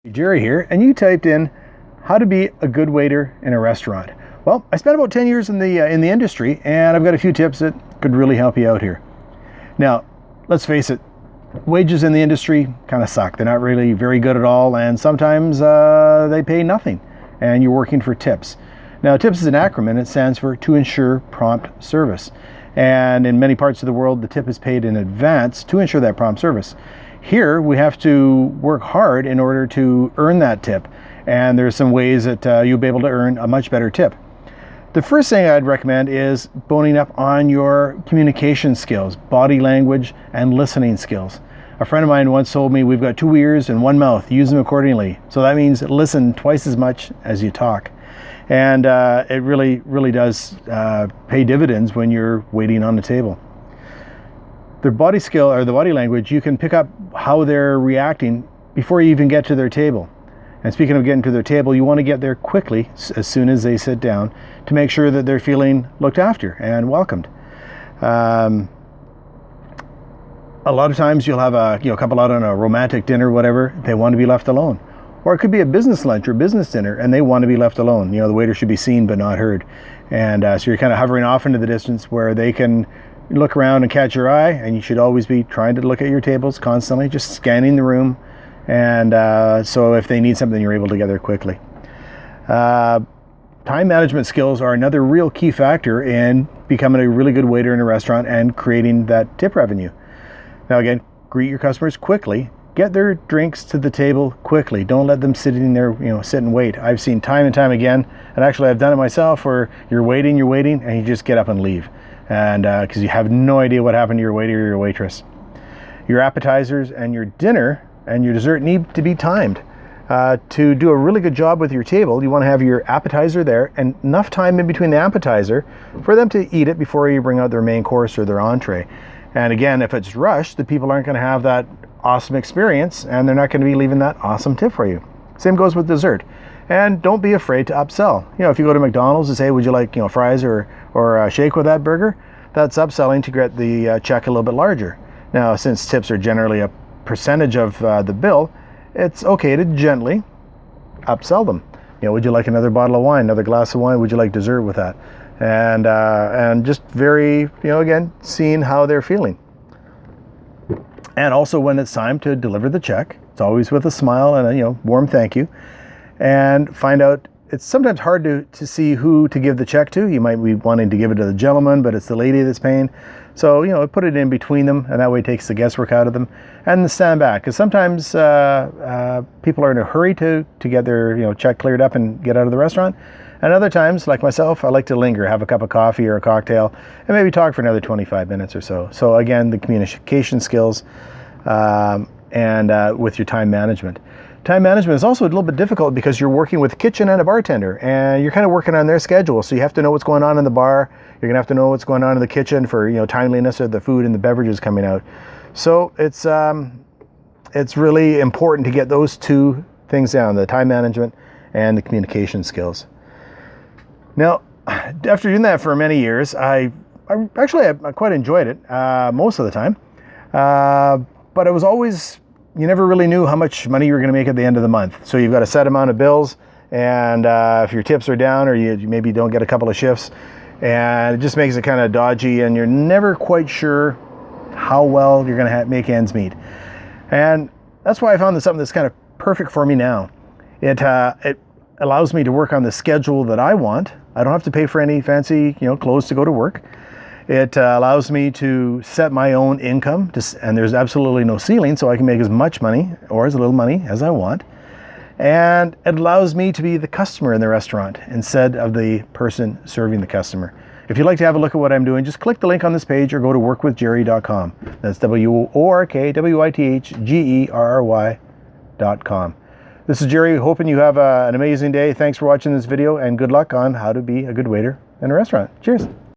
Jerry here, and you typed in how to be a good waiter in a restaurant. Well, I spent about 10 years in the industry, and I've got a few tips that could really help you out here. Now, let's face it, wages in the industry kind of suck. They're not really very good at all, and sometimes they pay nothing, and you're working for tips. Now, tips is an acronym. It stands for to ensure prompt service. And in many parts of the world, the tip is paid in advance to ensure that prompt service. Here, we have to work hard in order to earn that tip. And there's some ways that you'll be able to earn a much better tip. The first thing I'd recommend is boning up on your communication skills, body language, and listening skills. A friend of mine once told me, we've got 2 ears and 1 mouth, use them accordingly. So that means listen twice as much as you talk. And it really does pay dividends when you're waiting on the table. Their body skill or the body language, you can pick up how they're reacting before you even get to their table. And speaking of getting to their table, you want to get there quickly as soon as they sit down to make sure that they're feeling looked after and welcomed. A lot of times you'll have a couple out on a romantic dinner, whatever, they want to be left alone. Or it could be a business lunch or business dinner and they want to be left alone. The waiter should be seen but not heard. And so you're kind of hovering off into the distance where they can look around and catch your eye, and you should always be trying to look at your tables constantly, just scanning the room. And so if they need something, you're able to get there quickly. Time management skills are another real key factor in becoming a really good waiter in a restaurant and creating that tip revenue. Now again, greet your customers quickly. Get their drinks to the table quickly. Don't let them sit in there, sit and wait. I've seen time and time again, and actually I've done it myself, where you're waiting, and you just get up and leave. And because you have no idea what happened to your waiter or your waitress. Your appetizers and your dinner and your dessert need to be timed. To do a really good job with your table, you want to have your appetizer there and enough time in between the appetizer for them to eat it before you bring out their main course or their entree. And again, if it's rushed, the people aren't going to have that awesome experience, and they're not going to be leaving that awesome tip for you. Same goes with dessert. And don't be afraid to upsell. If you go to McDonald's and say, would you like fries or a shake with that burger? That's upselling to get the check a little bit larger. Now, since tips are generally a percentage of the bill, it's okay to gently upsell them. Would you like another bottle of wine, another glass of wine? Would you like dessert with that? And just very, again, seeing how they're feeling. And also when it's time to deliver the check, it's always with a smile and a warm thank you. And find out, it's sometimes hard to see who to give the check to. You might be wanting to give it to the gentleman, but it's the lady that's paying. So, put it in between them, and that way it takes the guesswork out of them. And stand back, because sometimes people are in a hurry to get their check cleared up and get out of the restaurant. And other times, like myself, I like to linger, have a cup of coffee or a cocktail, and maybe talk for another 25 minutes or so. So again, the communication skills and with your time management. Time management is also a little bit difficult because you're working with a kitchen and a bartender, and you're kind of working on their schedule. So you have to know what's going on in the bar. You're gonna have to know what's going on in the kitchen for timeliness of the food and the beverages coming out. So it's really important to get those 2 things down: the time management and the communication skills. Now, after doing that for many years, I quite enjoyed it most of the time. But it was always, you never really knew how much money you were going to make at the end of the month. So you've got a set amount of bills, and if your tips are down, or you maybe don't get a couple of shifts, and it just makes it kind of dodgy, and you're never quite sure how well you're going to make ends meet. And that's why I found something that's kind of perfect for me now. It allows me to work on the schedule that I want. I don't have to pay for any fancy clothes to go to work. It allows me to set my own income, and there's absolutely no ceiling, so I can make as much money or as little money as I want. And it allows me to be the customer in the restaurant instead of the person serving the customer. If you'd like to have a look at what I'm doing, just click the link on this page or go to workwithjerry.com. That's workwithgerry.com. This is Jerry, hoping you have an amazing day. Thanks for watching this video, and good luck on how to be a good waiter in a restaurant. Cheers.